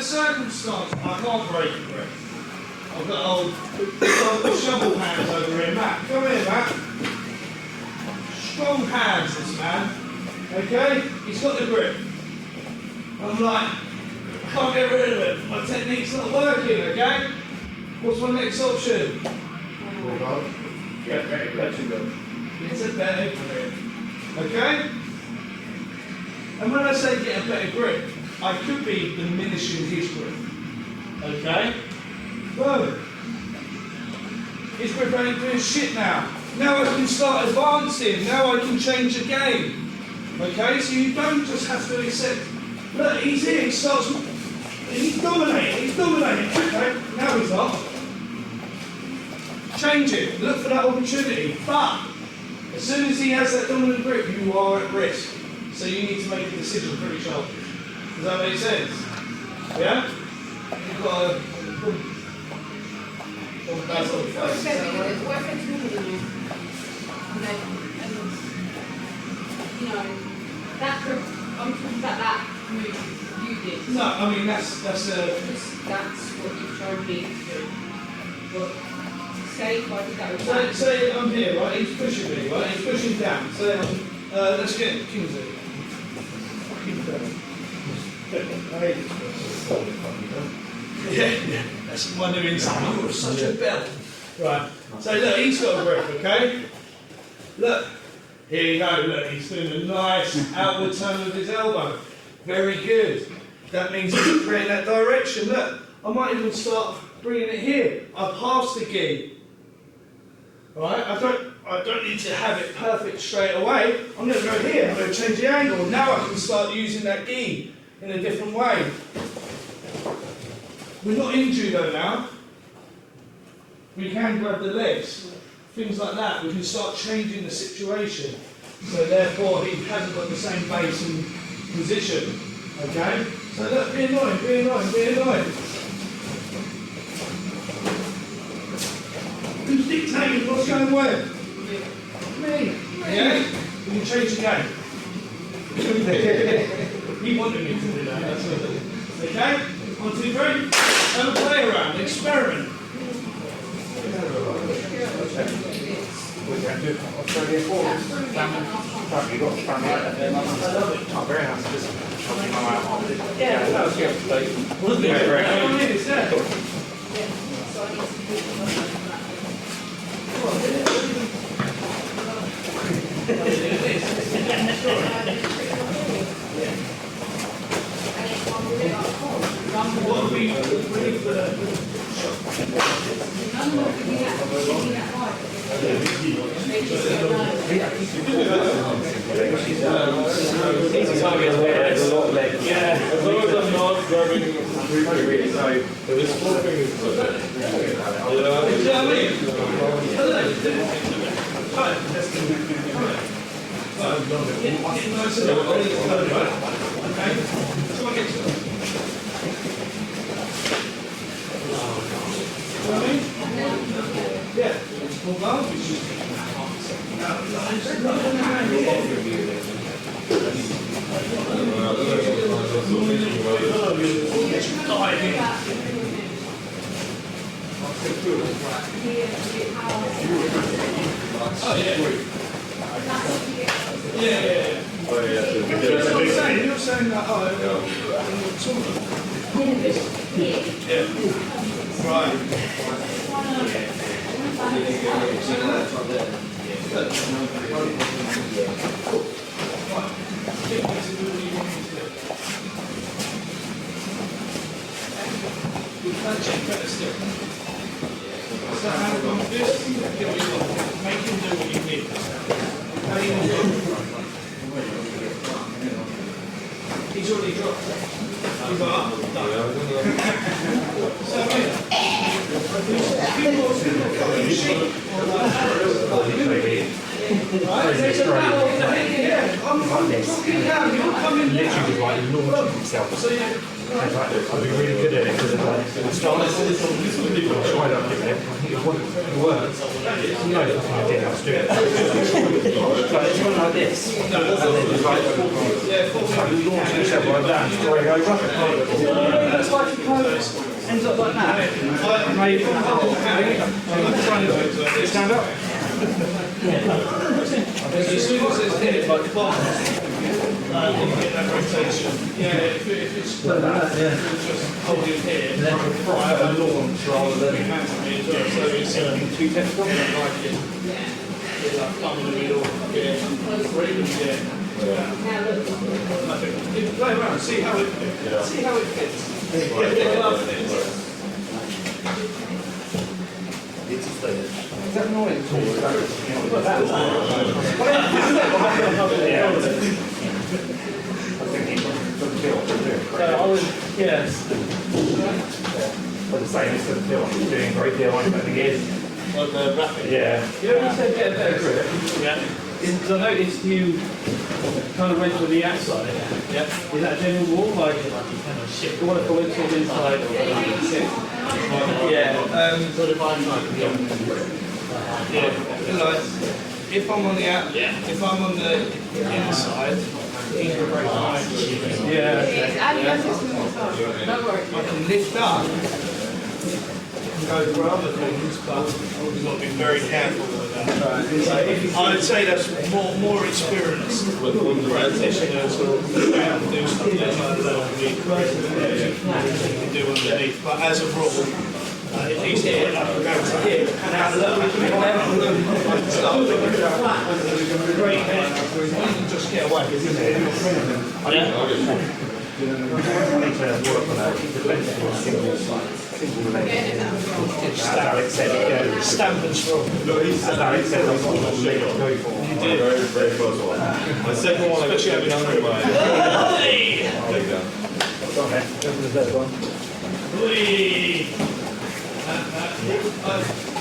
circumstance, I can't break a grip. I've got old shovel hands over here. Matt, come here, Matt. Strong hands, this man. Okay? He's got the grip. I'm like, I can't get rid of it. My technique's not working, okay? What's my next option? Get better clutching grip. It's a better grip. Okay? And when I say get a better grip, I could be diminishing his grip. Okay? Boom. His grip ain't doing shit now. Now I can start advancing. Now I can change the game. Okay? So you don't just have to accept, look, he's here, he starts, he's dominating. Okay? Now he's not. Change it. Look for that opportunity. But as soon as he has that dominant grip, you are at risk. So you need to make a decision pretty sharply. Does that make sense? Yeah? You've got to... That's what it does. Is that right? That grip, I'm talking about that move you did. No, I mean, that's That's what you've shown me to do. But say if I did that with say I'm here, right? He's pushing me, right? He's pushing down. Say let's get Kingsley. Yeah, that's my new instinct. You're such a bell. Right. So look, he's got a grip, okay? Look, here you go. Look, he's doing a nice outward turn of his elbow. Very good. That means he's creating that direction. Look, I might even start bringing it here. I pass the gi. Right? I don't need to have it perfect straight away. I'm going to go here. I'm going to change the angle. Now I can start using that gi in a different way. We're not in judo now. We can grab the legs. Things like that. We can start changing the situation. So therefore he hasn't got the same base and position. Okay? So look, be annoying. Who's dictating what's going where? Me. Yeah? We can change the game. He wanted me to do that. That's what it is. Okay? 1, 2, 3. Have a play around. Experiment. Australia forwards. You got family out there. Oh, very nice. Just helping my out. Yeah, that was good. Wasn't it? Very Come in, it's there. What are we ready for the There's a lot of legs. Yeah, as long as I'm not grabbing so this whole thing is good. Yeah, You're saying that, better still. So how we're going to do this? Get what you want. Make him do what you need. How you want to do it? He's already dropped. He's got up. So right, there's a battle in the head. Yeah, I'm talking down. You're coming down. Literally like launching himself. So yeah. I'd be really good at it because I started tried up giving it. I think it worked. He knows I didn't have to do it. But it's not like this. And then it's like launching yourself like that, destroying over. Hands up like that. Maybe. Stand up. As soon as it's hit, like the bottom, you get that rotation. Yeah, if it's just hold it here, I have a launch rather than hands on me as well. So it's 2 tenths off. Like thumb in the middle, or even, play around, see how it fits. See how it fits. If the glove fits. Is that noise? Yes. Well, the same as the film. He's doing a great deal on it, but he is. Like the wrapping. Yeah. You know, you said get a better grip. Yeah. Because I noticed you kind of went to the outside. Yeah. Is that a general rule? Like, you want to go into the inside or Yeah. Yeah. Like, if I'm on the if I'm on the inside, he's a great height. yeah. Don't worry. I can lift up and go for other things, but we've got to be very careful with that. I would say that's more experienced practitioners or do stuff like that. You can do underneath, but as a rule, if he's here, I can go to here and have a look. I can start looking flat. Great head. You can just get away. I need to work on that. As Alex said, Stamp and scroll. as Alex said, that's what I'm going to go for. Very, very close one. My second one, I got you hungry by. Take down. Okay, this is the third one.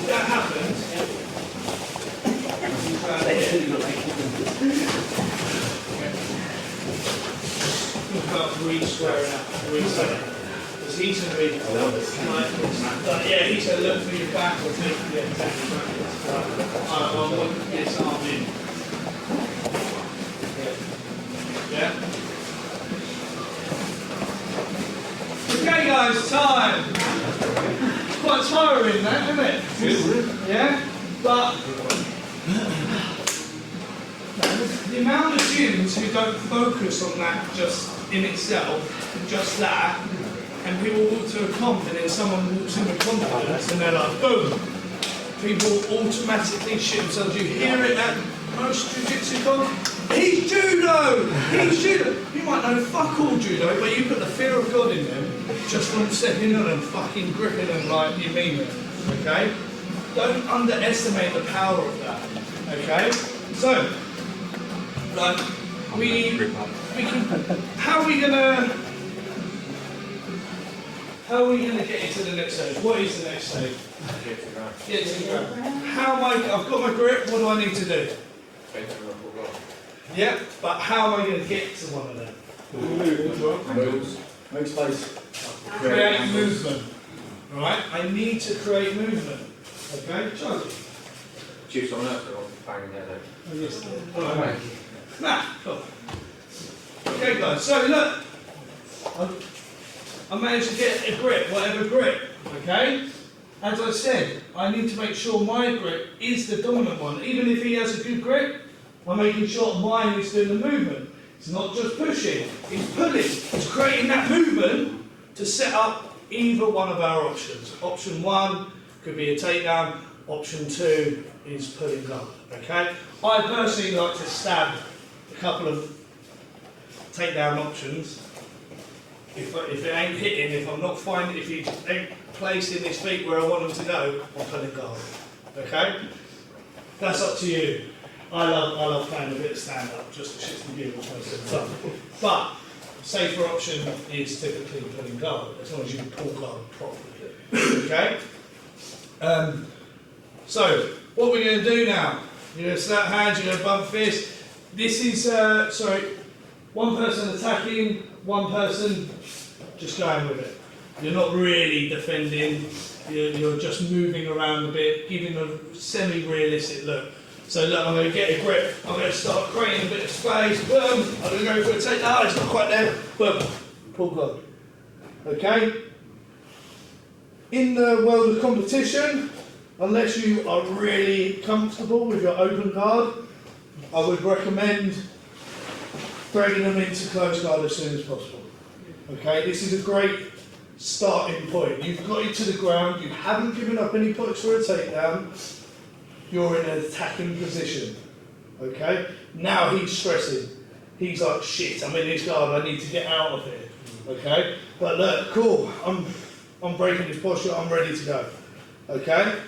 That happens. About re-squaring up, resetting. Because he's going to be yeah, he's going to look for your backwards, yeah, exactly backwards. I'll look this arm in. Yeah. Okay guys, time. Quite tiring that, isn't it? Yeah? But the amount of gyms who don't focus on that just in itself, just that, and people walk to a comp and then someone walks in with confidence and they're like, boom, people automatically shit themselves. You hear it at most jiu-jitsu comps. He's judo! He's judo! You might know fuck all judo, but you put the fear of God in them just from stepping on them, fucking gripping them like you mean it. Okay? Don't underestimate the power of that. Okay? So, like, we can. How are we gonna get into the next stage? What is the next stage? Get to the ground. How am I've got my grip. What do I need to do? Yeah, but how am I going to get to one of them? Make space. Create movement. Right? I need to create movement. Okay, Charlie. Choose someone else or banging their head. Oh, yes. Right. Nah, cool. Okay, guys. So look, I managed to get a grip, whatever grip. Okay. As I said, I need to make sure my grip is the dominant one. Even if he has a good grip, I'm making sure mine is doing the movement. It's not just pushing, it's pulling. It's creating that movement to set up either one of our options. Option 1 could be a takedown. Option 2 is pulling guard. Okay? I personally like to stab a couple of takedown options. If it ain't hitting, if I'm not finding, if he ain't placed in his feet where I want him to go, I'm pulling guard. Okay? That's up to you. I love playing a bit of stand up, just to shit and giggles most of the time. But safer option is typically pulling guard, as long as you can pull guard properly. Okay? So, what we're going to do now, you're going to slap hands, you're going to bump fists. This is, one person attacking, one person just going with it. You're not really defending, you're just moving around a bit, giving a semi-realistic look. So look, I'm going to get a grip, I'm going to start creating a bit of space, boom, I'm going to go for a take, it's not quite there, boom, pull guard. Okay? In the world of competition, unless you are really comfortable with your open guard, I would recommend dragging them into close guard as soon as possible. Okay, this is a great starting point. You've got it to the ground, you haven't given up any points for a takedown, you're in an attacking position. Okay, now he's stressing. He's like, shit, I'm in this guard, I need to get out of here. Okay, but look, cool, I'm breaking this posture, I'm ready to go. Okay,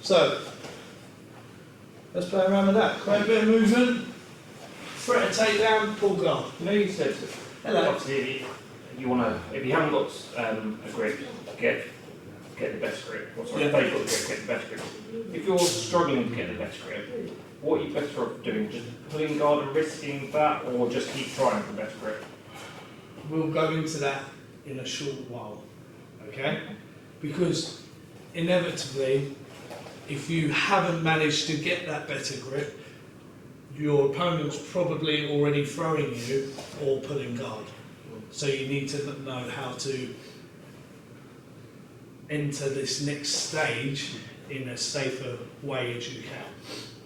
so let's play around with that. Create a bit of movement, threat a takedown, pull guard. You know, you said, Hello. obviously, you want to, if you haven't got a grip, get the best grip. Or sorry, if they've got the grip, get the best grip. If you're struggling to get the best grip, what are you better off doing? Just pulling guard and risking that, or just keep trying for the best grip? We'll go into that in a short while, okay? Because inevitably, if you haven't managed to get that better grip, your opponent's probably already throwing you or pulling guard. So you need to know how to enter this next stage in a safer way as you can,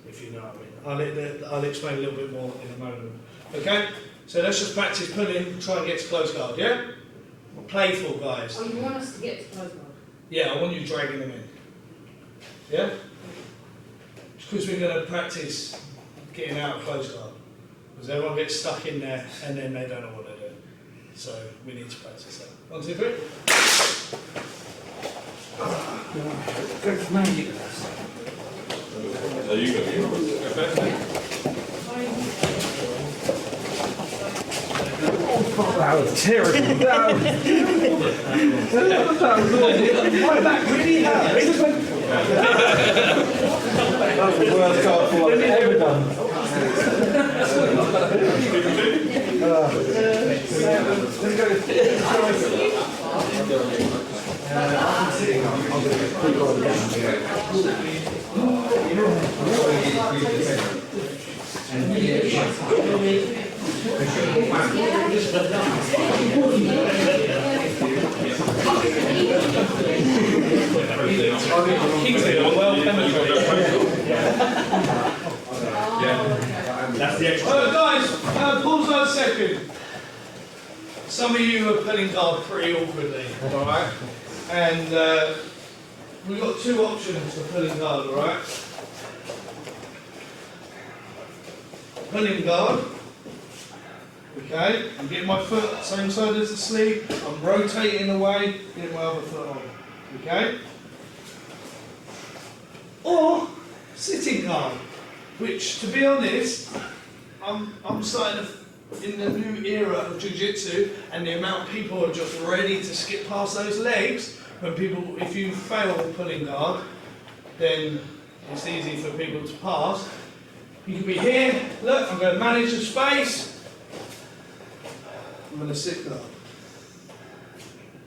if you know what I mean. I'll explain a little bit more in a moment. Okay? So let's just practice pulling, try and get to close guard, yeah? Playful, guys. Oh, you want us to get to close guard? Yeah, I want you dragging them in. Yeah? Because we're going to practice getting out of close guard. Because everyone gets stuck in there and then they don't know what they're doing. So we need to practice that. 1, 2, 3. Go for magic. Are you going That was terrible. That was awful. My back really hurt. It just went. That was the worst card pull I've ever done. That's the extra. Guys, pause 1 second. Some of you are pulling guard pretty awkwardly, alright? And we've got 2 options for pulling guard, alright? Pulling guard. Okay, I'm getting my foot same side as the sleeve, I'm rotating away, getting my other foot on. Okay? Or sitting guard, which to be honest, I'm starting in the new era of jiu-jitsu, and the amount of people are just ready to skip past those legs. When people, if you fail pulling guard, then it's easy for people to pass. You can be here, look, I'm going to manage the space. I'm going to sit guard.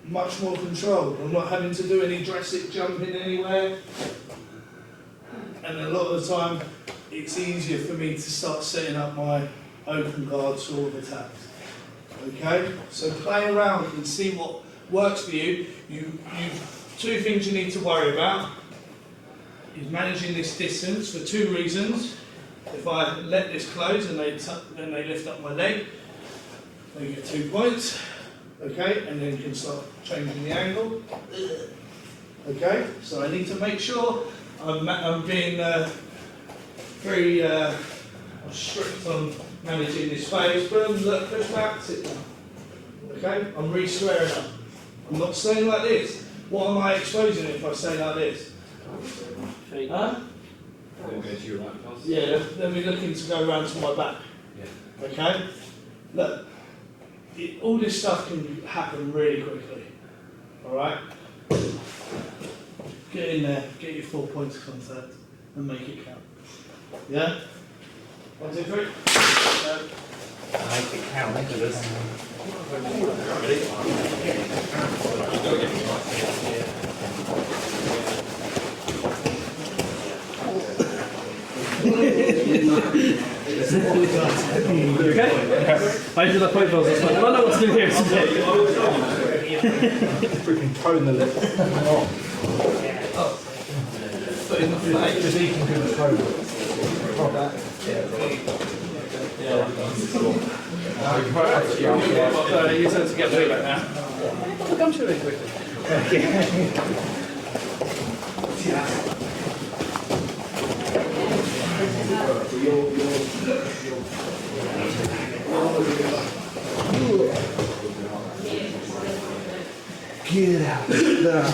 Much more controlled. I'm not having to do any drastic jumping anywhere. And a lot of the time, it's easier for me to start setting up my open guard sort of attacks. Okay? So play around and see what works for you. You've 2 things you need to worry about. Is managing this distance for 2 reasons. If I let this close and then they lift up my leg, they get 2 points. Okay? And then you can start changing the angle. Okay? So I need to make sure I'm being very strict on managing this phase. Boom, look, push back, sit down. Okay? I'm re-squaring up. I'm not staying like this. What am I exposing if I stay like this? Huh? Yeah, then we're looking to go around to my back. Okay? Look, all this stuff can happen really quickly. Alright? Get in there, get your 4 points of contact, and make it count. Yeah? 1, 2, 3. Make it count, look at this. You okay? I did the point balls. I don't know what to do here. Freaking prone the lip. Put in the plate. Just eating good as prone. You said to get way back now. I'll come to it quickly. Get out there.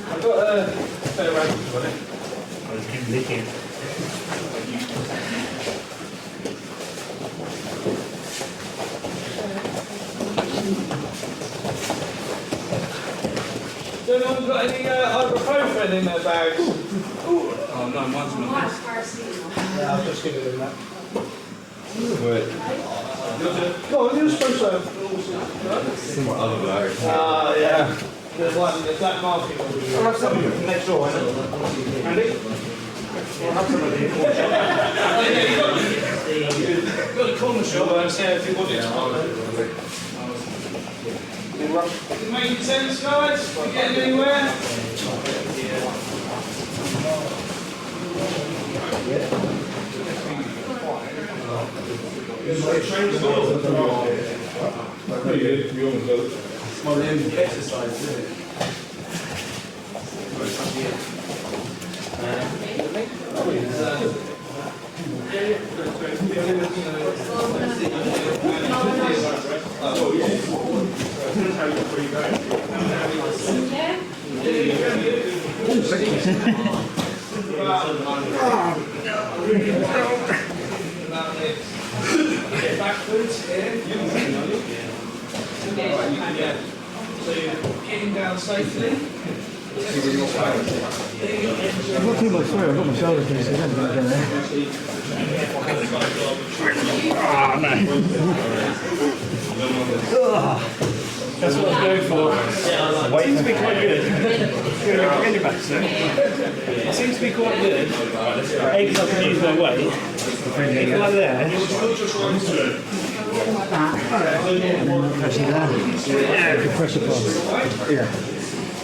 I've got a better rankings on it. I just keep licking. Has anyone got any ibuprofen in their bags? Oh no, mine's not. Yeah, I'll just give it a that. Go on, you're supposed to have. Ah, yeah. There's one, there's that market. I'll have some next door, Andy. I'll have some of these. You've got a corner shop and say if you want it. Is it making sense, guys? Are we getting anywhere? Backwards here. Yeah. So you're getting down safely. I've got too much through, I've got my shoulder pieces, I haven't got it there. That's what I was going for. It seems to be quite good. Get your back, sir. It seems to be quite good. Eggs I can use my weight. It's like there. Pressure there. Yeah, good pressure pass. Yeah.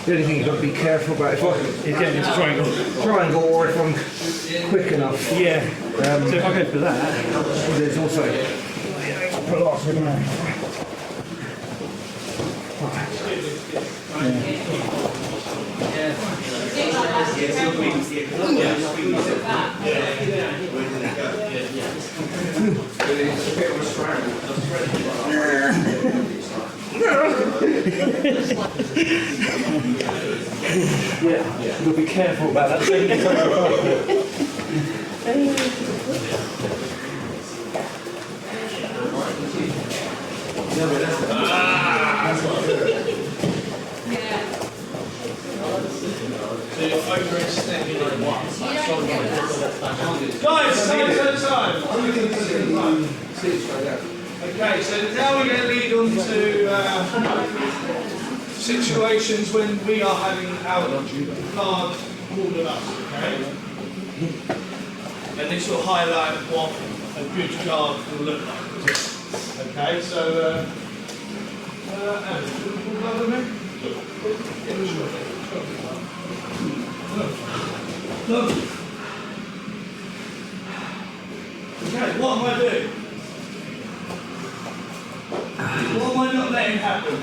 The only thing you've got to be careful about is Getting this triangle or if I'm quick enough. Yeah. So if I go for that, There's also pull off with that. Yeah, you'll be careful about that. So you're overextending like what? Guys, stand at a time. Okay, so now we're going to lead on to situations when we are having our guard ordered up, okay? And this will highlight what a good guard will look like. Okay, so Andy, do you want to pull that with me? Yeah, sure. Look. Okay, what am I doing? What am I not letting happen?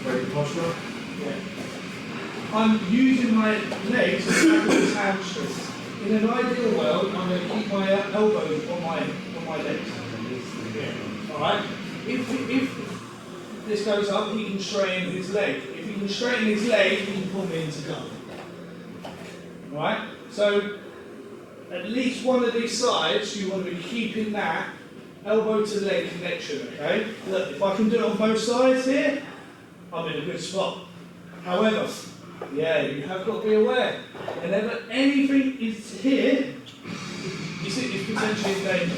Ready posture? Yeah. I'm using my legs as backwards hamstrings. In an ideal world, I'm going to keep my elbows on my legs. Yeah. Alright? If this goes up, he can straighten his leg. If he can straighten his leg, he can pull me into guard. Right? So, at least one of these sides, you want to be keeping that elbow to leg connection, okay? Look, if I can do it on both sides here, I'm in a good spot. However, yeah, you have got to be aware, whenever anything is here, you see it's potentially in danger.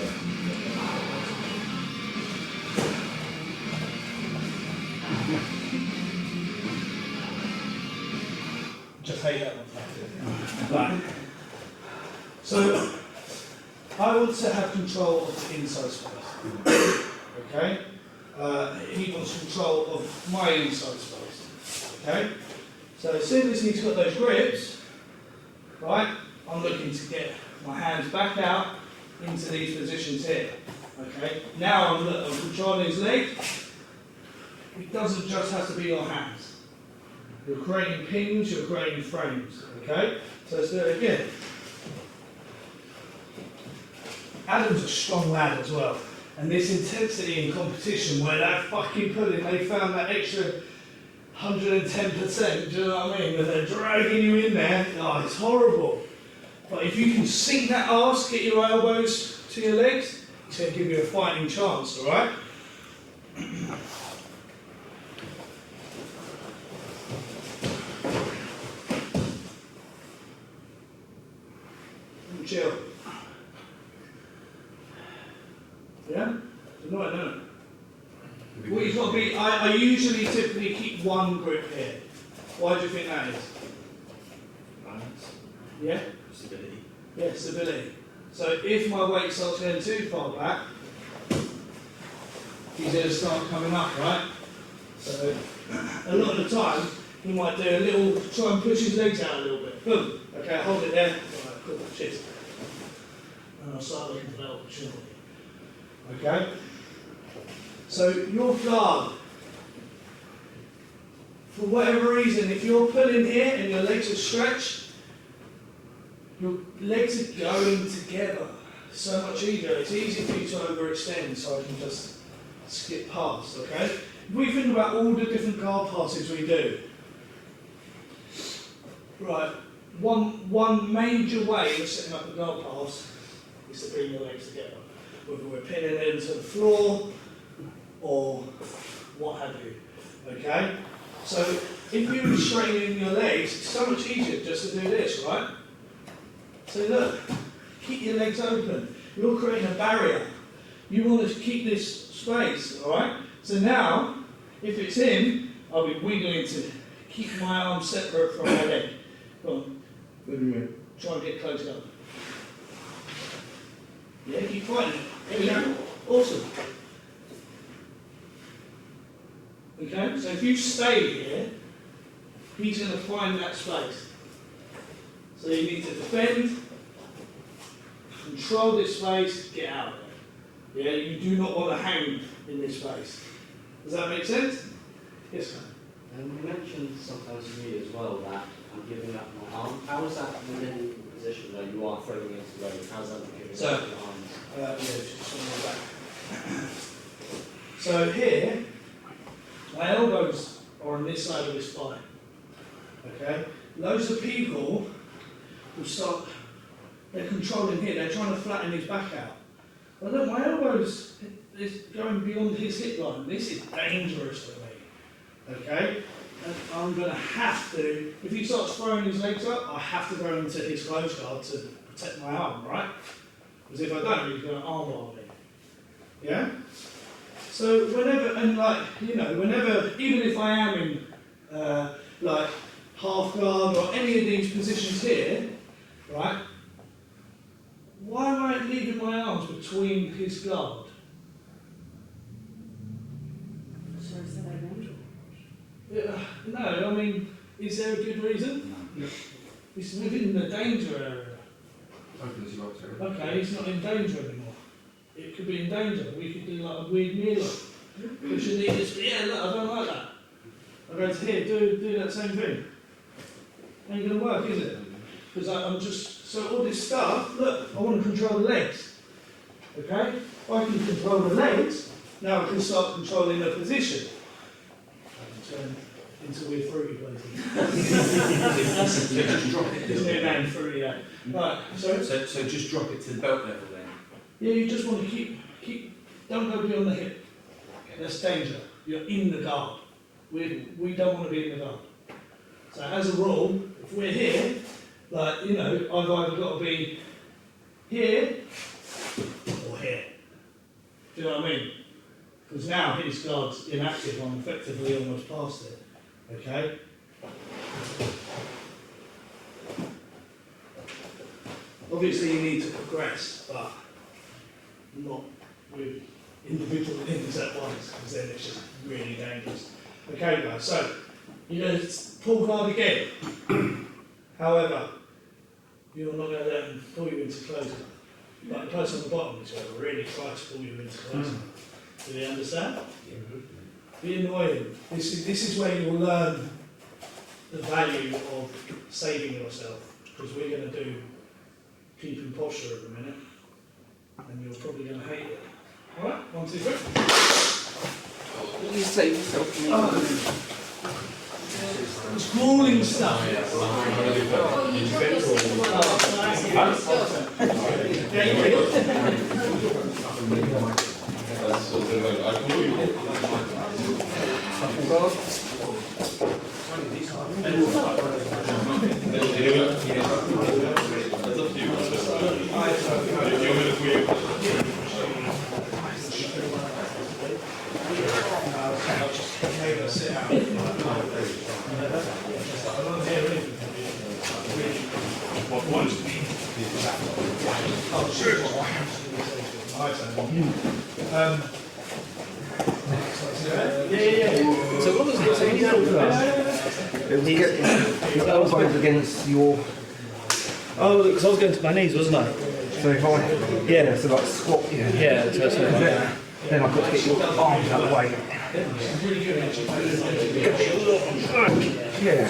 Just hate that one. Right. So, I want to have control of the inside space. Okay? He wants control of my inside space. Okay? So as soon as he's got those grips, right, I'm looking to get my hands back out into these positions here. Okay? Now I'm controlling his leg. It doesn't just have to be your hands. You're creating pins, you're creating frames. Okay? So let's do it again. Adam's a strong lad as well. And this intensity in competition where that fucking pudding, they found that extra 110%, do you know what I mean? And they're dragging you in there, oh, it's horrible. But if you can sink that arse, get your elbows to your legs, it's going to give you a fighting chance, alright? Chill. Yeah? No, no. What you've got to be, I usually typically keep one grip here. Why do you think that is? Balance. Yeah? Stability. Yeah, stability. So if my weight starts going too far back, he's going to start coming up, right? So a lot of the time, he might do a little, try and push his legs out a little bit. Boom. Okay, hold it there. Alright, cool, cheers. And I'll start looking for that opportunity. Okay? So your guard, for whatever reason, if you're pulling here and your legs are stretched, your legs are going together so much easier. It's easy for you to overextend, so I can just skip past, okay? If we think about all the different guard passes we do, right, one major way of setting up a guard pass is to bring your legs together. Whether we're pinning them to the floor or what have you, okay? So if you're straightening your legs, it's so much easier just to do this, right? So look, keep your legs open. You're creating a barrier. You want to keep this space, all right? So now, if it's in, I'll be wiggling to keep my arms separate from my leg. Go on, try and get close up. Yeah, keep fighting it. There we go. Awesome. Okay, so if you stay here, he's going to find that space. So you need to defend, control this space, get out of it. Yeah, you do not want to hang in this space. Does that make sense? Yes, sir. You mentioned sometimes to me as well that I'm giving up my arm. How is that within the position where you are throwing into the weight? How's that giving So, up your arms? Yeah, just on my back. So here, my elbows are on this side of this spine. Okay? Loads of people will start, they're controlling here, they're trying to flatten his back out. But look, my elbows is going beyond his hip line. This is dangerous for me. Okay? And I'm going to have to, if he starts throwing his legs up, I have to go into his close guard to protect my arm, right? Because if I don't, he's going to armbar me. Yeah? So whenever, and like, you know, whenever, even if I am in like half guard or any of these positions here, right? Why am I leaving my arms between his guard? So is that dangerous? No, I mean, is there a good reason? No. It's within the danger area. Opens you up to it. Okay, it's not in danger anymore. It could be in danger. We could do like a weird mirror. Push your knees, yeah, look, I don't like that. I go to here, do that same thing. Ain't gonna work, is it? Because I'm just, so all this stuff, look, I want to control the legs. Okay? If I can control the legs, now I can start controlling the position. I can turn into weird fruity places. Just drop it. There's no name fruity, yeah. Right, so So just drop it to the belt level then. yeah, you just want to keep, don't go beyond the hip. That's danger. You're in the guard. We don't want to be in the guard. So as a rule, if we're here, like, you know, I've either got to be here or here. Do you know what I mean? Because now his guard's inactive, I'm effectively almost past it. Okay? Obviously you need to progress, but not with individual things at once, because then it's just really dangerous. Okay, guys, so you're going to pull hard again. However, you're not going to let them pull you into closing. Like the person on the bottom is going to really try to pull you into closing. Do they understand? Be annoying. This is where you'll learn the value of saving yourself, because we're going to do keeping posture in a minute, and you're probably going to hate it. All right, 1, 2, 3. You save yourself. Schooling stuff. Oh, you told us So what was it? So you talked about? It was your elbows against your. Oh, because I was going to my knees, wasn't I? So if I. Yeah. So like squat. Yeah. Yeah, so it's Then I've got to get your arms out of the way. Yeah.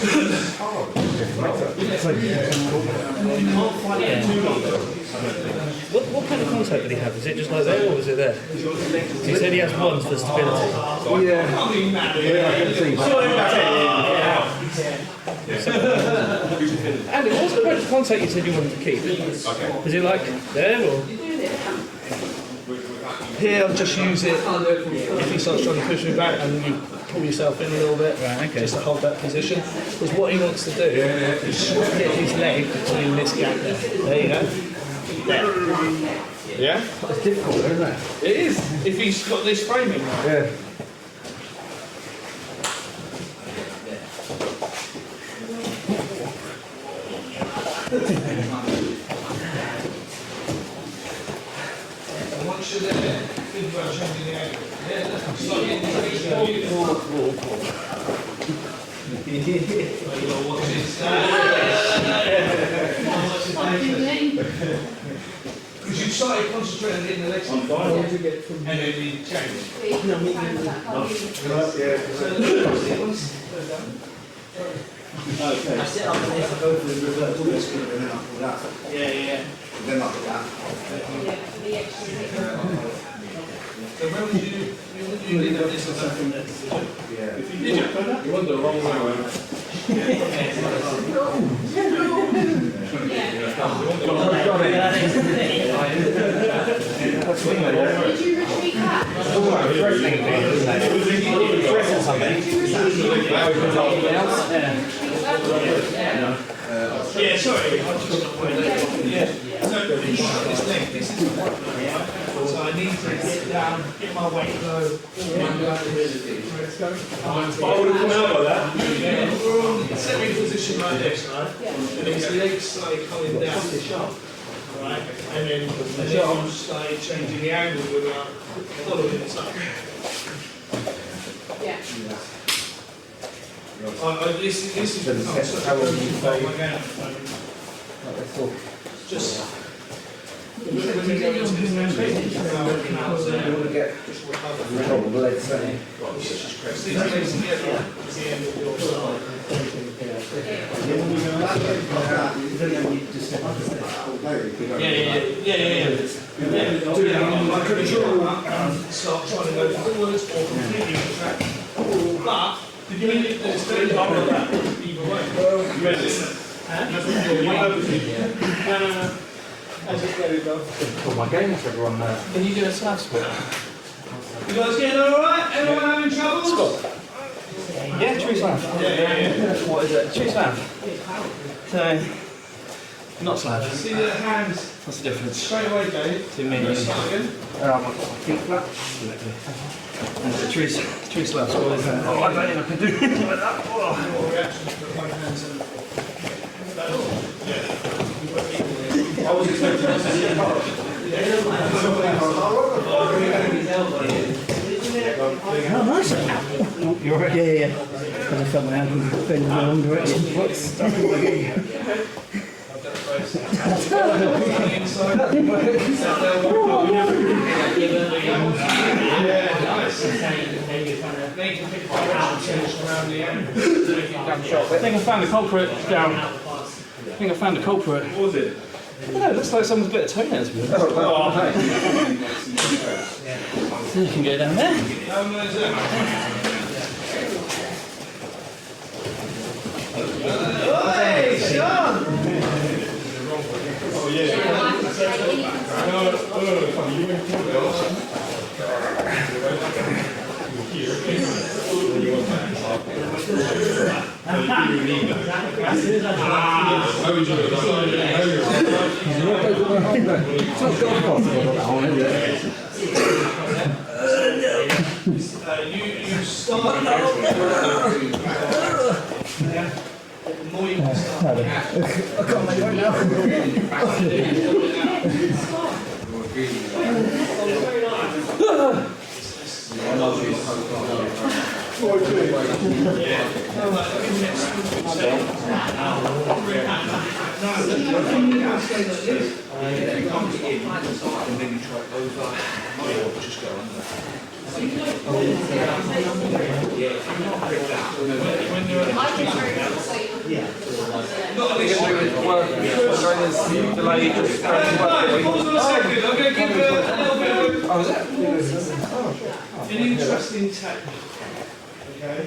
What kind of contact did he have? Is it just like that, or was it there? He said he has ones for stability. Yeah. Yeah, I can see that. And what was the kind of contact you said you wanted to keep? Is it like there, or? Here, I'll just use it if he starts trying to push me back, and you pull yourself in a little bit, Right, okay. just to hold that position. Because what he wants to do is get his leg between this gap there. There you go. There. Yeah? It's difficult, isn't it? It is, if he's got this framing right. Yeah. And once you're there, think about changing the angle. Yeah, that's slightly increasing. You know what this because you started concentrating in the legs and then you change. I sit up and I go for the reverse all this and then I pull that. Yeah. Then I pull that. So when would you leave this or something? Yeah. You went the wrong way around. Did you retreat back? Yeah, sorry. Yeah. So this leg, this is the point, right? So I need to get down, get my weight low. I would have come out like that. We're on semi position like this, right? And his legs start coming down. Right? And then you start changing the angle without following it up. Yeah. This is my game. Just when we go into this next phase, You want to get the legs setting. these legs together is the end of your side. I could start trying to go forwards or completely retract. But the minute that it's very hard on that, either way. No. I just let it go. Put my game off everyone there. Can you do a slab squat? You guys getting alright? Anyone having trouble? Yeah, true slab. Yeah. What is it? True slab. So, not slab. See the hands What's the difference? straight away, Dave. Two million. Start again. My feet flat. And the true slab squat is Oh, I don't think I can do it like that. Your reaction to both hands and I was expecting us to see a colour. Oh, nice. Oh, you're right. Yeah. I just felt my ankle bend in the wrong direction. Whoops. I think I found the culprit down. I think I found the culprit. What was it? I don't know, it looks like someone's bit of toenails. You can go down there. Hey, Sean! Oh yeah. You start the more you can start. I can't make right An interesting tech. Okay.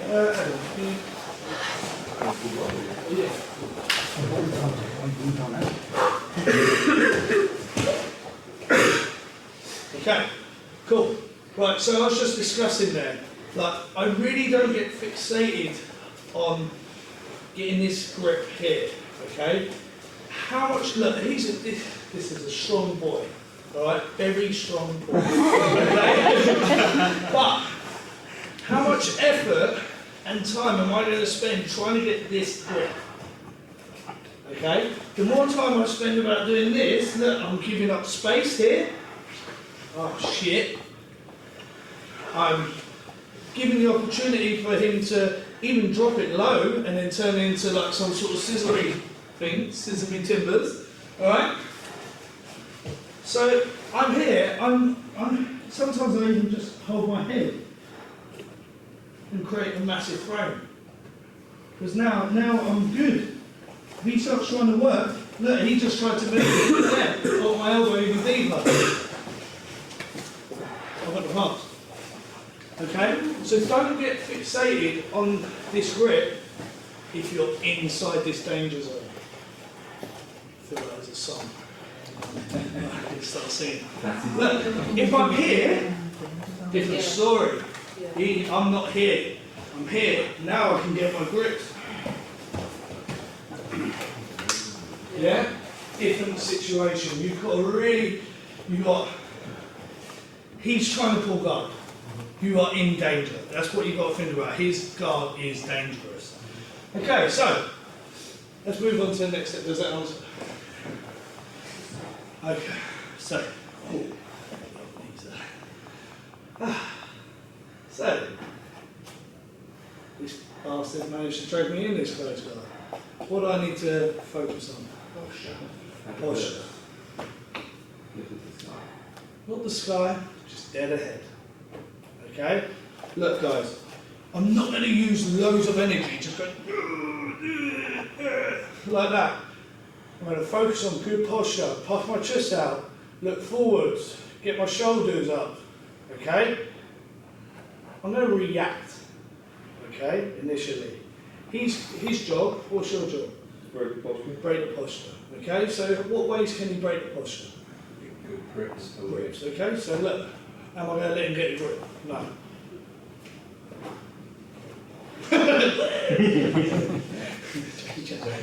Okay, cool. Right, so I was just discussing there, like, I really don't get fixated on getting this grip here, okay? How much, look, this is a strong boy, all right? Very strong boy. Okay? But, how much effort and time am I going to spend trying to get this grip? Okay? The more time I spend about doing this, look, I'm giving up space here. Oh shit. I'm giving the opportunity for him to even drop it low and then turn it into like some sort of scissory thing, scissory timbers. Alright? So I'm here, I'm sometimes I even just hold my head and create a massive frame. Because now I'm good. If he starts trying to work, look, he just tried to move it there, got my elbow even deeper. I've got the pass. Okay? So don't get fixated on this grip if you're inside this danger zone. I feel like there's a song. I can start singing. Look, if I'm here, different story. I'm not here. I'm here. Now I can get my grips. Yeah? Different situation. He's trying to pull guard. You are in danger. That's what you've got to think about. His guard is dangerous. Okay, so let's move on to the next step. Does that answer? Okay, so this bastard managed to trade me in this close guard. What do I need to focus on? Posture. Not the sky, just dead ahead. Okay? Look guys, I'm not going to use loads of energy, just going like that. I'm going to focus on good posture, puff my chest out, look forwards, get my shoulders up. Okay? I'm going to react. Okay? Initially. His job, what's your job? Break the posture. Break the posture. Okay? So what ways can he break the posture? Good grips. Grips, okay? So look, am I going to let him get a grip? No.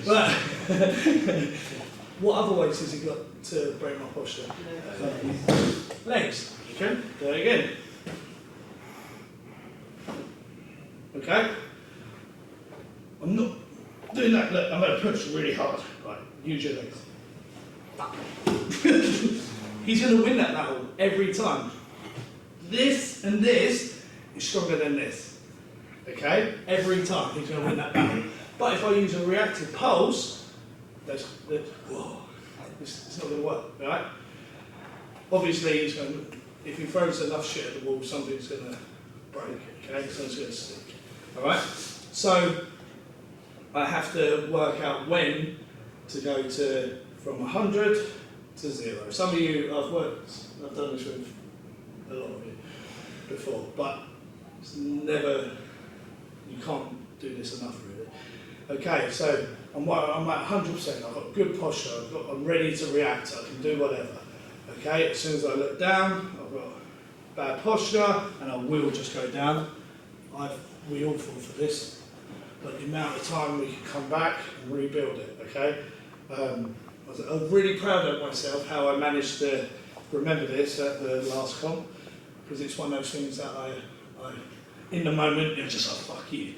But what other ways has he got to break my posture? Legs. Okay, there again. Okay? I'm not doing that. Look, I'm going to push really hard. Right, use your legs. he's going to win that battle every time. This and this is stronger than this. Okay? Every time he's going to win that battle. But if I use a reactive pulse, whoa, it's not going to work, right? Obviously, if he throws enough shit at the wall, something's going to break, okay? So it's going to stick. Alright? So, I have to work out when to go from 100 to 0. Some of you, I've done this with a lot of you before, but it's never, you can't do this enough really. Okay, so I'm at 100%, I've got good posture, I'm ready to react, I can do whatever. Okay, as soon as I look down, I've got bad posture, and I will just go down. We all fall for this, but the amount of time we can come back and rebuild it, okay? I'm really proud of myself how I managed to remember this at the last comp, because it's one of those things that I in the moment, you're just like, fuck you.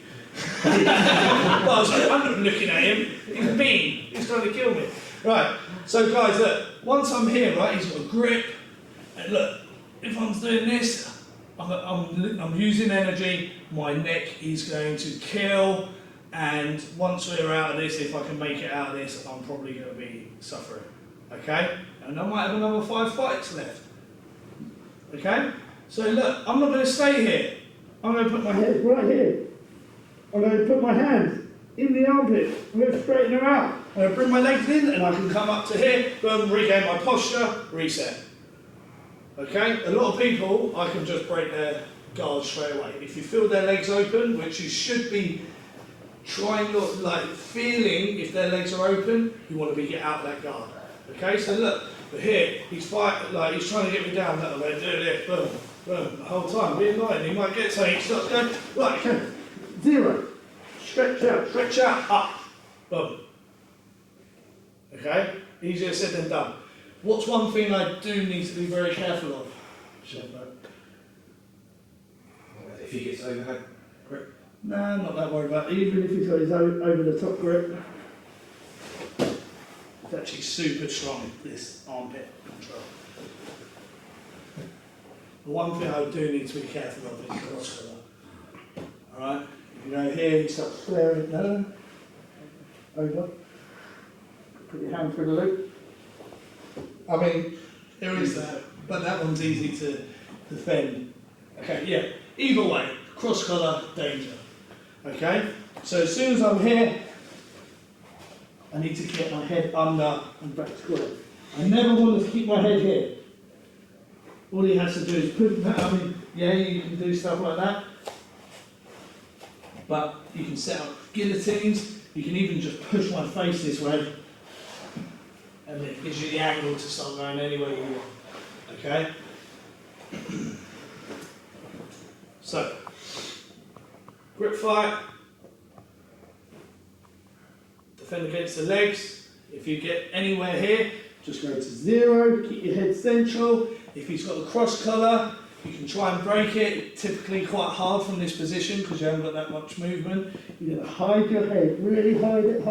But I'm looking at him, he's mean, he's trying to kill me. Right, so guys, look, once I'm here, right, he's got a grip, and look, if I'm doing this, I'm using energy, my neck is going to kill, and once we're out of this, if I can make it out of this, I'm probably going to be suffering, okay? And I might have another 5 fights left, okay? So look, I'm not going to stay here. I'm going to put my head right here. I'm going to put my hands in the armpit. I'm going to straighten them out. I'm going to bring my legs in, and I can come up to here, boom, regain my posture, reset. Okay? A lot of people, I can just break their guard straight away. If you feel their legs open, which you should be trying, like feeling if their legs are open, you want to get out of that guard. Okay? So look, but here, he's fighting, like he's trying to get me down, that way, do this, boom, boom, the whole time, be annoying. He might get something, he starts going, right, okay, 0, stretch out, up, boom. Okay? Easier said than done. What's one thing I do need to be very careful of? If he gets overhead grip. Nah, I'm not that worried about it. Even if he's got his over the top grip, it's actually super strong, this armpit control. The one thing I do need to be careful of is the cross collar. Alright? If you go here, you start flaring down, over, put your hand through the loop. I mean, there is that, but that one's easy to defend. Okay, yeah. Either way, cross collar, danger. Okay? So as soon as I'm here, I need to get my head under and back to grip. I never want to keep my head here. All he has to do is put that, I mean, yeah, you can do stuff like that. But you can set up guillotines, you can even just push my face this way. And it gives you the angle to start going anywhere you want. Okay? So, grip fight, defend against the legs. If you get anywhere here, just go to 0, keep your head central. If he's got the cross collar, you can try and break it. It's typically quite hard from this position because you haven't got that much movement. You're going to hide your head, really hide it.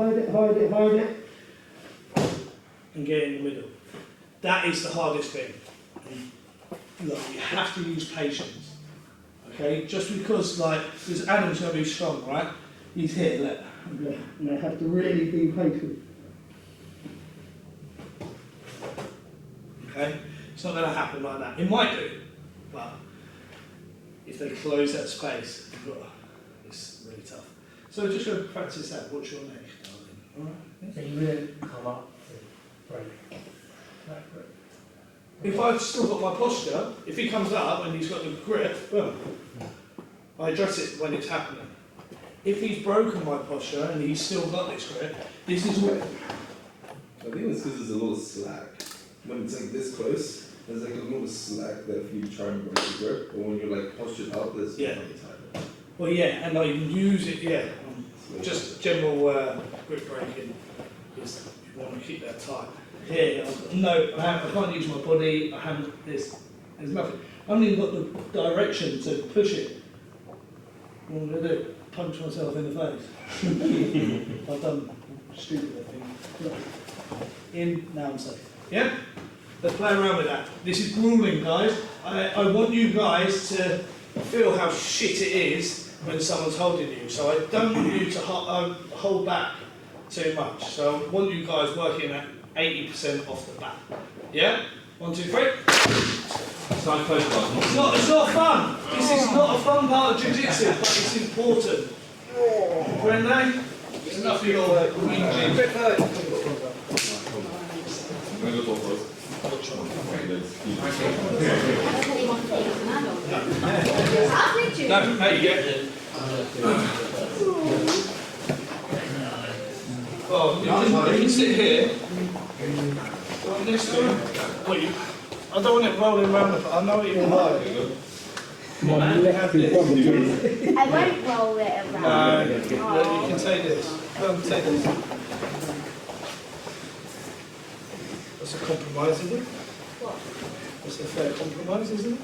And get in the middle. That is the hardest thing. And look, you have to use patience. Okay? Just because, because Adam's going to be strong, right? He's here, look. And I have to really be patient. Okay? It's not going to happen like that. It might do, but if they close that space, it's really tough. So just go practice that. What's your next, darling? All right? So you really come up. If I've still got my posture, if he comes up and he's got the grip, boom, I address it when it's happening. If he's broken my posture and he's still got this grip, this is where... I think it's because there's a little slack. When it's like this close, there's like a little slack that if you try and break the grip, but when you're like postured up, there's nothing tight. Well, yeah, and I use it, yeah. Just general grip breaking is you want to keep that tight. Here, I can't use my body, I haven't there's nothing. I haven't even got the direction to push it. What am I going to do? Punch myself in the face. I've done stupid things. In, now I'm safe. Yeah? Let's play around with that. This is grueling, guys. I want you guys to feel how shit it is when someone's holding you. So I don't want you to hold back too much. So I want you guys working at 80% off the bat. Yeah? 1, 2, 3. It's not fun. This is not a fun part of jiu-jitsu, but it's important. Renee, it's enough of your whinging. No, mate, yeah. Oh, you can sit here. This one. Wait, I don't want it rolling around. I know what you like. Come on, you have to probably do it. I won't roll it around. No, you can take this. Come, take this. That's a compromise, isn't it? What? That's a fair compromise, isn't it?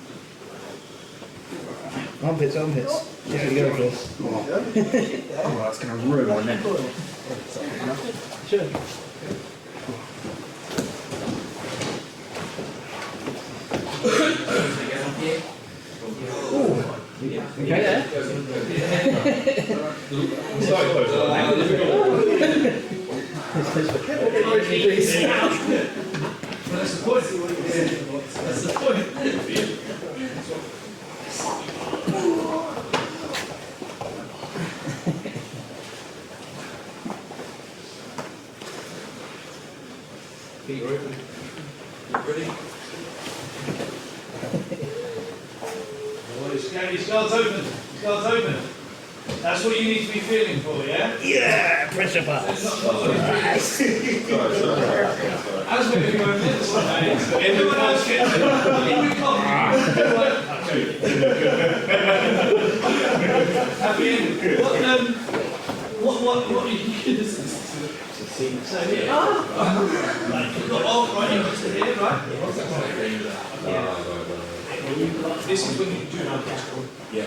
Armpits, armpits. Yeah, you go for this. Oh, that's going to ruin my neck. Sure. Okay. That's the point. That's the point. Ready? His guard's open. His guard's open. That's what you need to be feeling for, yeah? Yeah, pressure pass. As we're going this way, everyone else gets it. Happy ending. What are you doing? So here. Right, you've got all right into here, right? This is when you do not get it. Yeah.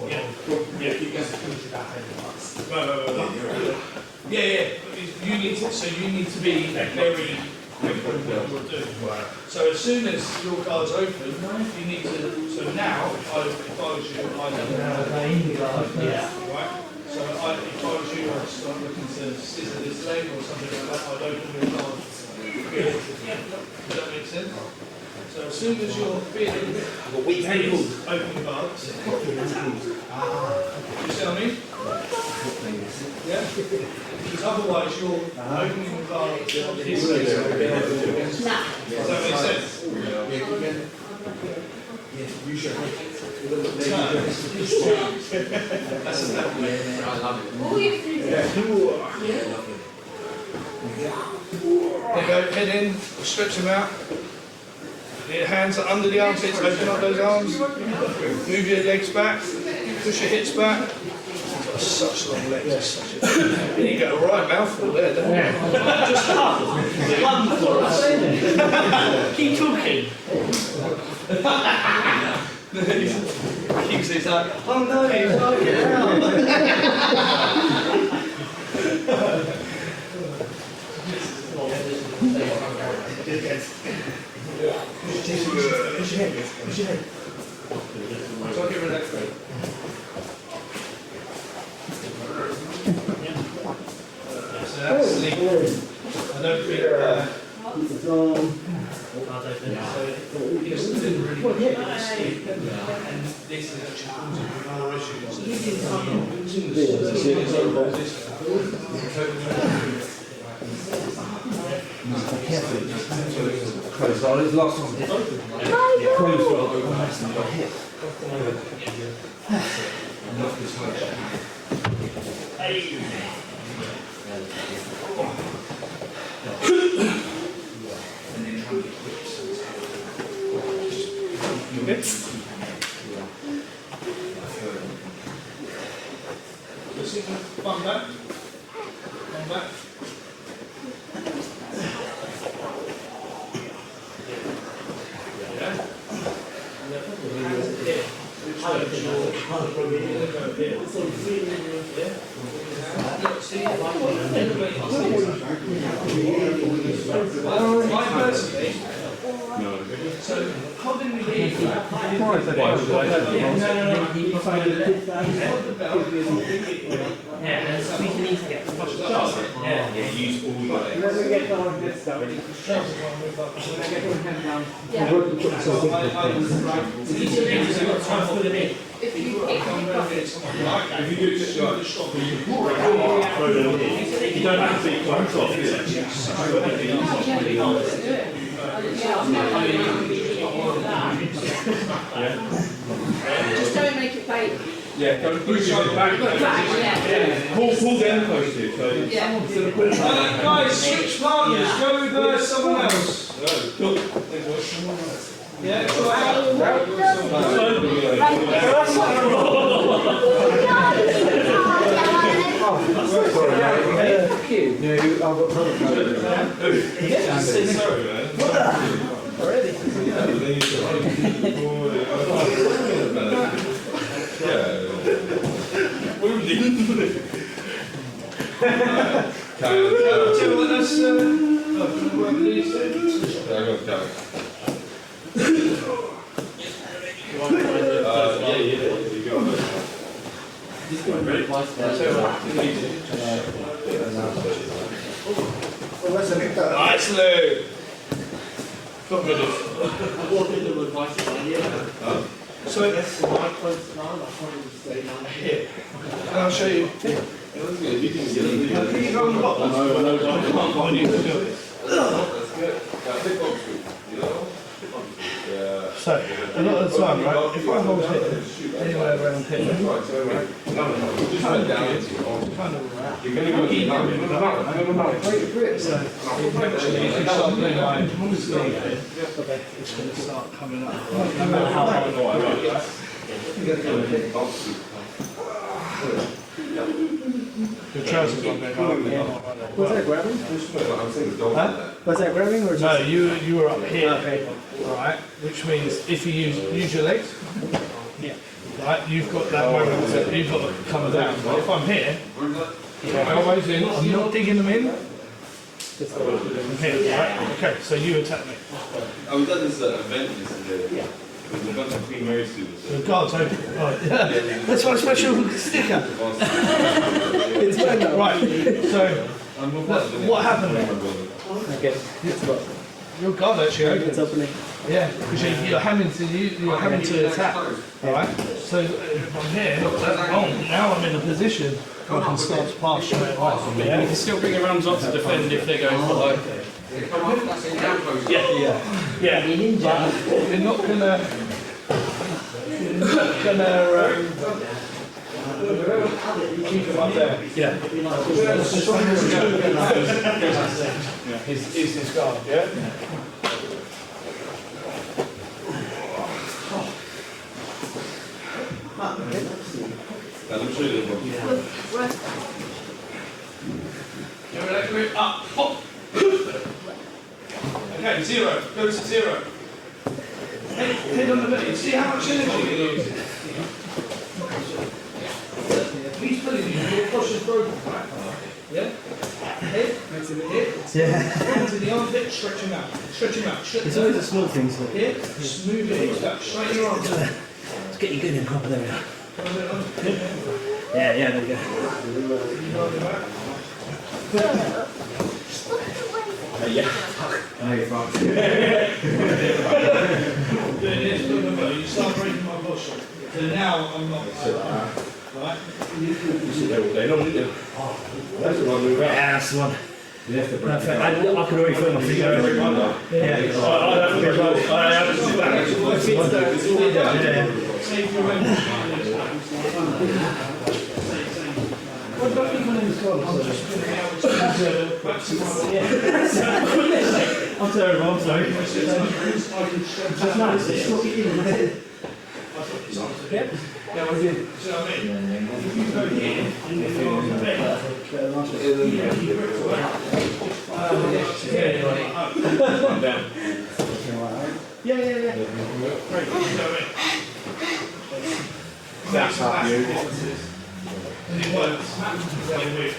Okay? Yeah. You need to. So you need to be very quick on what you're doing. So as soon as your guard's open, you need to. So now, if I was you, right. So if I was you, I'd start looking to scissor this leg or something like that. I'd open your guard. Does that make sense? So as soon as you're feeling open guards, you see what I mean? Yeah? Because otherwise you're opening the guard this way. Does that make sense? That's enough. There you go, head in, stretch them out. Your hands are under the armpits, open up those arms. Move your legs back, push your hips back. You've got such long legs. You get a right mouthful there, don't you? Just one for us. Keep talking. Keeps his like, oh no, he's not getting out. Push your head. So I'll get rid of that straight. So that's sleep. I don't think he just didn't really want to get sleep. And this is actually causing more issues. Close eyes, last one. Close eyes. Okay. One back. One back. So I personally, so holding the lead, no, If you got it. if you do just go strong, You don't have to be close off. Just don't make it fake. Yeah, go push it back. Yeah. Pull down close to you. So Yeah. guys, switch partners, go with someone else. Yeah, so nice, Lou. So here, and I'll show you. Can you go on the bottom? So, a lot of the time, right, if I hold here, anywhere around here, Just went down into your own. You're going to go eat now. so eventually if you start doing like sleeve, it's going to start coming up. No matter how hard you work. The trousers won't go hard. Was that grabbing? I'm saying the dog. Was that grabbing or No, you were up here, right? Which means if you use your legs, right, you've got that moment that you've got to come down. But if I'm here, elbows in, I'm not digging them in. I'm here, right? Okay, so you attack me. Oh, we've done this event yesterday. With a bunch of Queen Mary students. The guards open. Right, yeah. That's my special sticker. Right, so what happened there? Okay. Your guard actually It's opened. opening. Yeah, because you're having to attack, right? So if I'm here, now I'm in a position where I can start to pass straight away. Yeah, you can still bring your arms up to defend if they're going for like. Yeah, but you're not gonna keep them up there. Yeah. Is this guard, yeah? I'm sure there's one. Give that grip up. Hop. Okay, 0. Go to 0. Head on the belly. See how much energy you're using. He's pulling you. Your posture's broken, right? Yeah? Head. Yeah. Into the armpit. Stretch him out. Stretch him out. Stretch It's him always out. the small things. Here. Just move your hips back. Straighten your arms out. Let's get you good and proper. There we are. Yeah, there we go. You start breaking my posture. So now I'm not right? That's the one we got. Yeah, that's the one. Perfect. I can already feel my feet going. Save your energy. What about people in the club? I'm just going to be able to maximize. I'm terrible, I'm sorry. That's nice, it's not in. Yeah, we did. See what I mean? If you go here, and then you're on the bed, Yeah. That's how you. And it works. Really weird.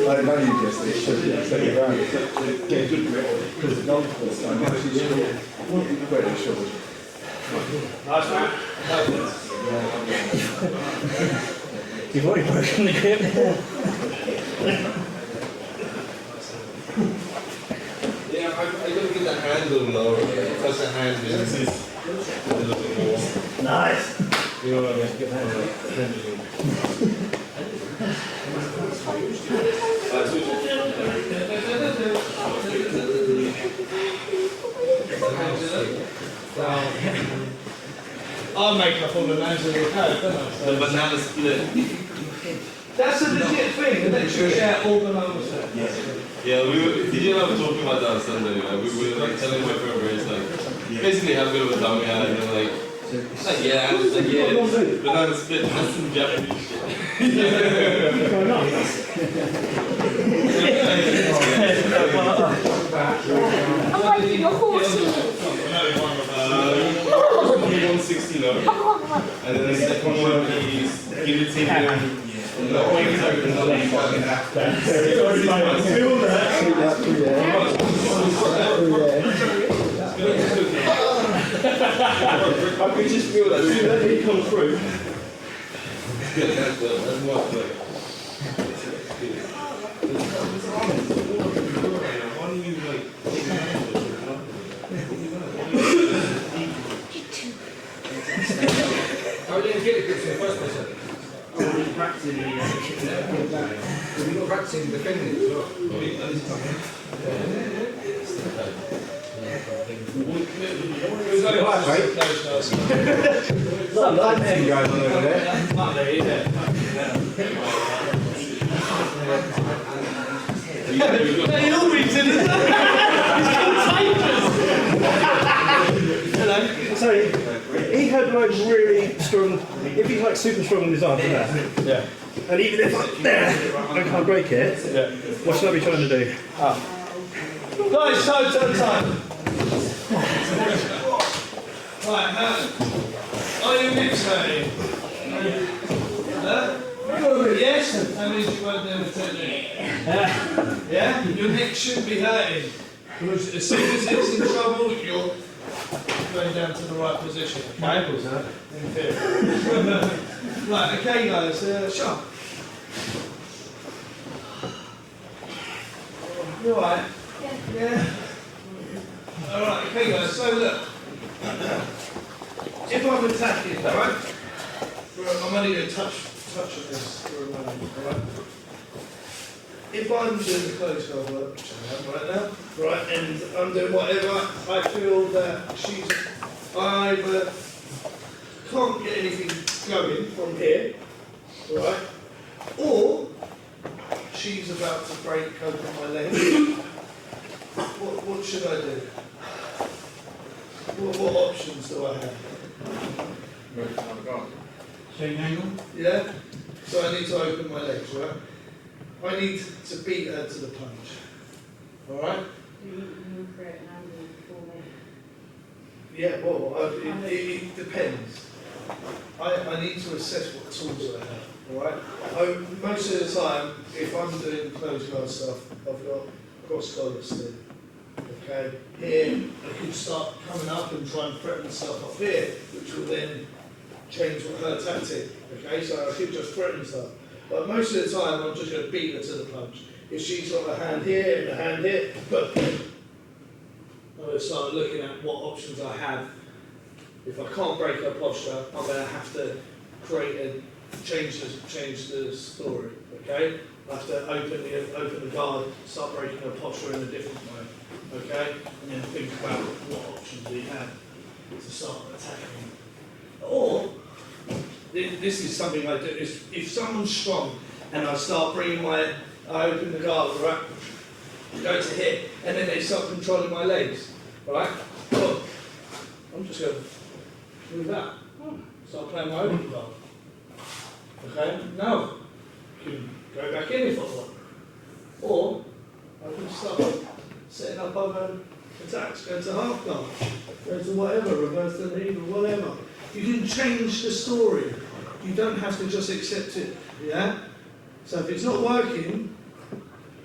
I know you just they should be around. Get a good grip because the golf course I'm actually very sure. Nice man. You've already broken the grip. Yeah, I gotta get the handle lower because the hand is a little bit more. Nice. You know what I mean? I'll make up all the names of the code, don't I? The banana split. That's a legit thing, isn't it? You share all the numbers. Yeah, DJ and I were talking about that on Sunday. Like, we were like telling my friend Ray, like, basically have a bit of a dummy eye, and they're like, yeah, banana split, that's some Japanese shit. I'm like a horse. 160 low. And then the second one is guillotine. I could just feel that. As soon as he comes through. That's much better. Why don't you How did you get it in the first place? You're practicing defending as well. Some dancing going on over there. Hey, you're reaching, isn't it? So he had like really strong. If he's like super strong in his arms, like Yeah. and even if like there, I can't break it. Yeah. What should I be trying to do? Guys, time. Right, are you mixing? Yes, that means you won't do the technique. Yeah? Your neck should be hurting. Because as soon as it's in trouble, you're going down to the right position. Okay? My ankles, huh? In theory. Right, okay guys, sharp. You alright? Yeah. Alright, okay guys, so look. If I'm attacking, alright? I'm only going to touch on this for a moment, alright? If I'm doing the close guard work, which I am right now, right, and I'm doing whatever, I feel that she's either can't get anything going from here, alright, or she's about to break open my leg. What should I do? What options do I have? Same angle? Yeah? So I need to open my legs, right? I need to beat her to the punch. Alright? You create an angle for me. Yeah, well, it depends. I need to assess what tools I have, alright? Most of the time, if I'm doing close guard stuff, I've got cross collar still. Okay? Here, I could start coming up and try and threaten stuff up here, which will then change her tactic. Okay? So I could just threaten stuff. But most of the time, I'm just going to beat her to the punch. If she's got a hand here and a hand here, but I'm going to start looking at what options I have. If I can't break her posture, I'm going to have to change the story. Okay? I have to open the guard, start breaking her posture in a different way. Okay? And then think about what options we have to start attacking. Or this is something I do. If someone's strong and I start I open the guard, right? Go to hit, and then they start controlling my legs, right? Well, I'm just going to move that. Start playing my open guard. Okay? Now, you can go back in if I want. Or I can start setting up other attacks, go to half guard, go to whatever, reverse the lead or whatever. You can change the story. You don't have to just accept it, yeah? So if it's not working,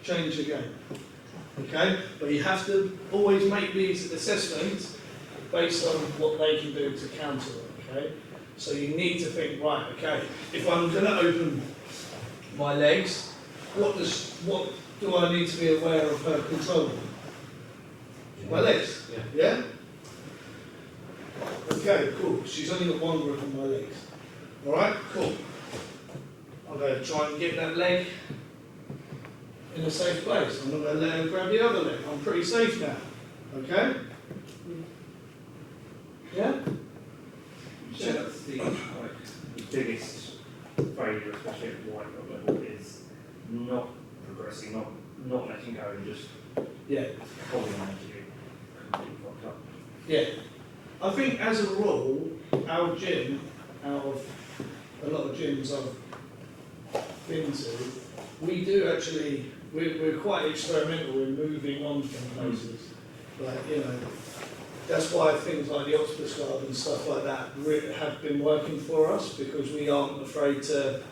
change the game, okay? But you have to always make these assessments based on what they can do to counter it, okay? So you need to think, right, okay, if I'm going to open my legs, what do I need to be aware of her controlling? My legs, yeah? Okay, cool. She's only got one grip on my legs. All right, cool. I'm going to try and get that leg in a safe place. I'm not going to let her grab the other leg. I'm pretty safe now. Okay? Yeah? So that's the biggest failure, especially at the white belt level, is not progressing, not letting go and just Yeah. holding on to you completely fucked up. Yeah. I think as a rule, our gym, out of a lot of gyms I've been to, we do actually, we're quite experimental in moving on from places. Like, you know, that's why things like the Octopus Club and stuff like that have been working for us, because we aren't afraid to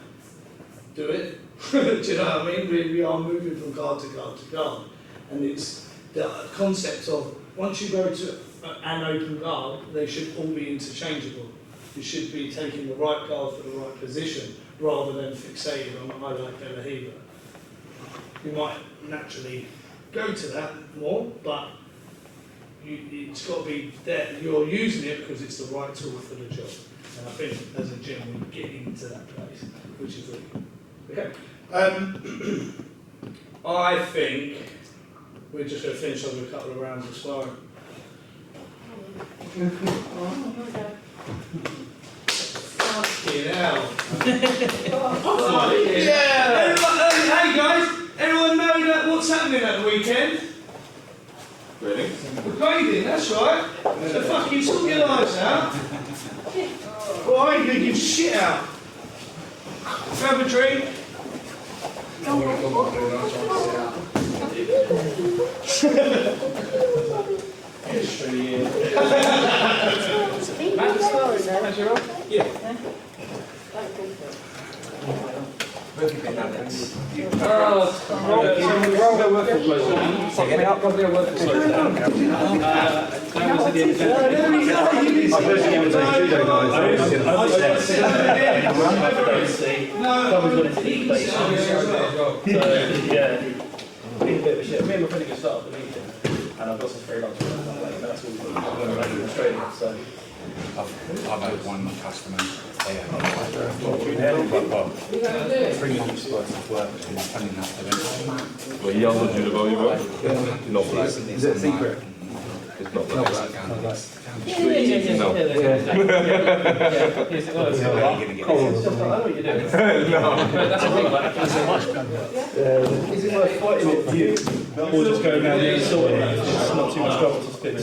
do it. Do you know what I mean? We are moving from guard to guard to guard. And it's the concept of, once you go to an open guard, they should all be interchangeable. You should be taking the right guard for the right position, rather than fixated on I like De La Riva. You might naturally go to that more, but it's got to be there. You're using it because it's the right tool for the job. And I think as a gym, we get into that place, which is really good. Okay. I think we're just going to finish up with a couple of rounds of sparring. Fucking hell. Yeah! Hey guys, everyone know what's happening at the weekend? Grading? We're grading, that's right. So fucking sort your lives out. Well, I ain't gonna give shit out. Grab a drink. Me and my friend can start off the meeting, and I've got some free lunch. That's all I'm going to make in Australia. So I've had one customer, they have 3 months worth of work and funny enough to them. Well, he also did about you, right? Not black. Is it a secret? It's not black. is it worth fighting it for you? Or just going around there and sorting it? It's just not too much trouble to spit. I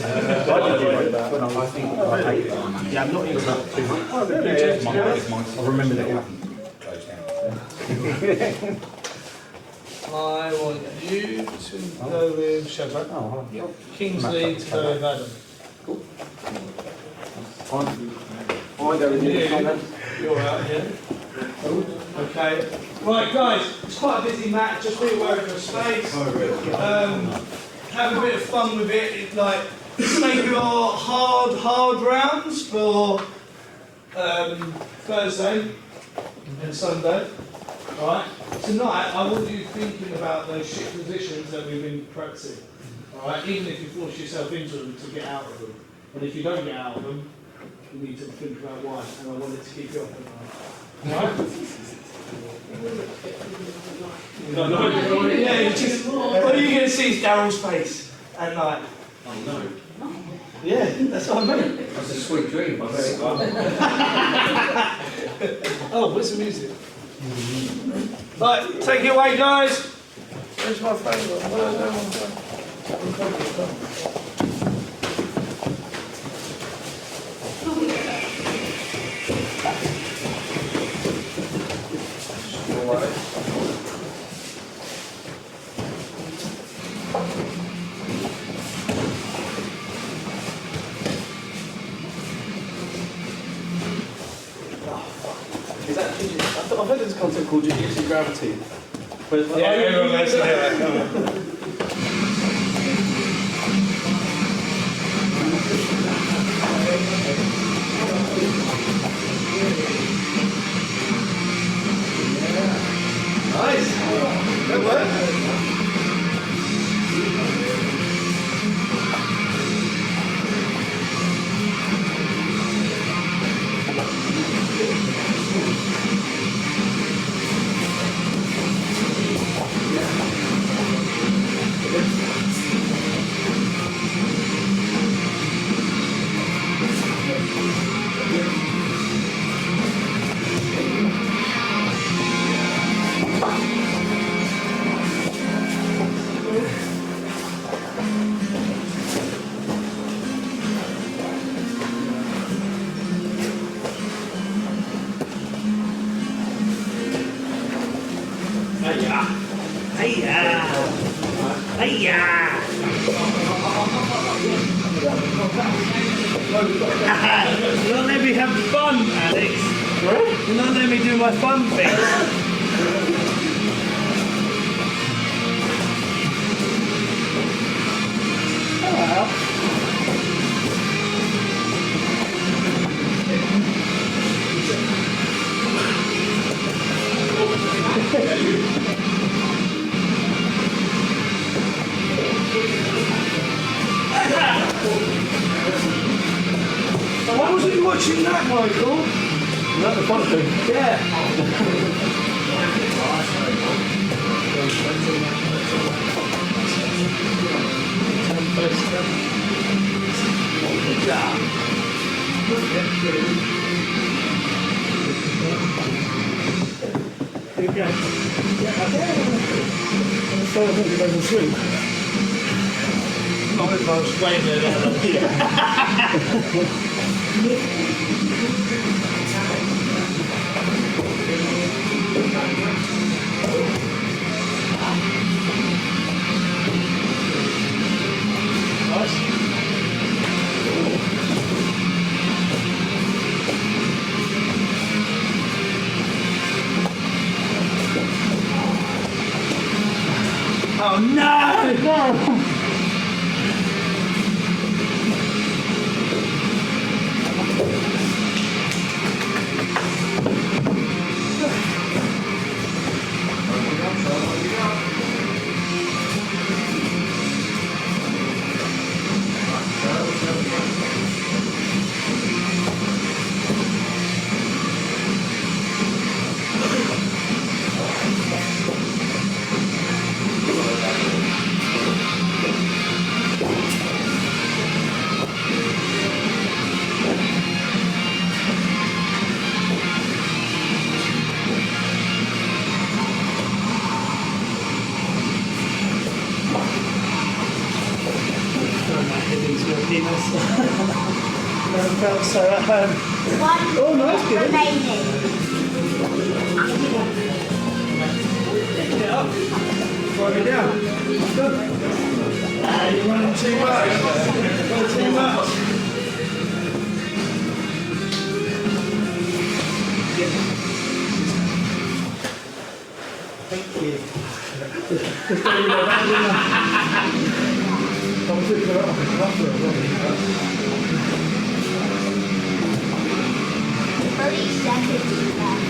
think I hate it. Yeah, I'm not even too much. Oh, really? I remember that happened. Closed down. I want you to go with Shepard. Kingsley to go with Adam. You're out here. Okay. Right, guys, it's quite a busy match. Just be aware of your space. Have a bit of fun with it. It's like, make your hard rounds for Thursday and Sunday. Alright? Tonight, I want you thinking about those shit positions that we've been practicing. Alright? Even if you force yourself into them to get out of them. And if you don't get out of them, you need to think about why. And I wanted to keep you up at night. Alright? Yeah, just, what are you going to see is Daryl's face at night. Oh no. Yeah, that's what I mean. That's a sweet dream. Oh, where's the music? Right, take it away, guys. Where's my phone? Where's my phone? Is that I've heard there's a concept called Jiu-Jitsu gravity. But Yeah, everyone likes to hear that. Come on. Nice. Good work. You're not letting me have fun, Alex. You're not letting me do my fun thing. Why wasn't you watching that, Michael? That's the fun thing. Yeah. Okay. So I think you're going to sleep. Not if I was straight there. Oh no! No! Never felt so at home. One nice, good. remaining. Get up. Throw me down. You're running too much. Running too much. Thank you. Just don't even know that. I'm thinking about it. 30 seconds left.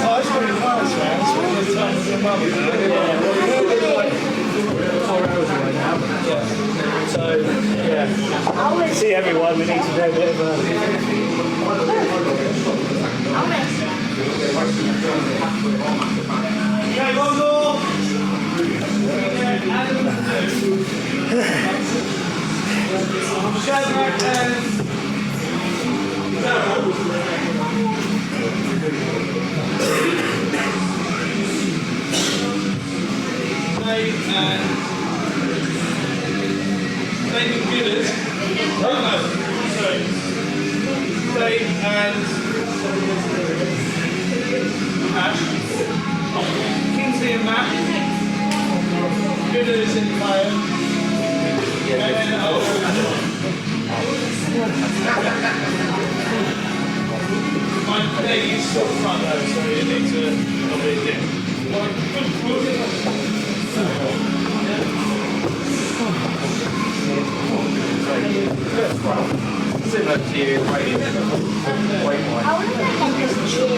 Oh, it's pretty nice, man. It's really nice. time we need to do a bit of a... I'll rest. Okay, one more. Shadrach and Darryl. Dave and David Gillard. Oh no, sorry. Dave and Ash. Kingsley and Matt. Gillard is in fire. And then my leg is still front though, so you need to not be again. Similar to you, I want to get this cheese.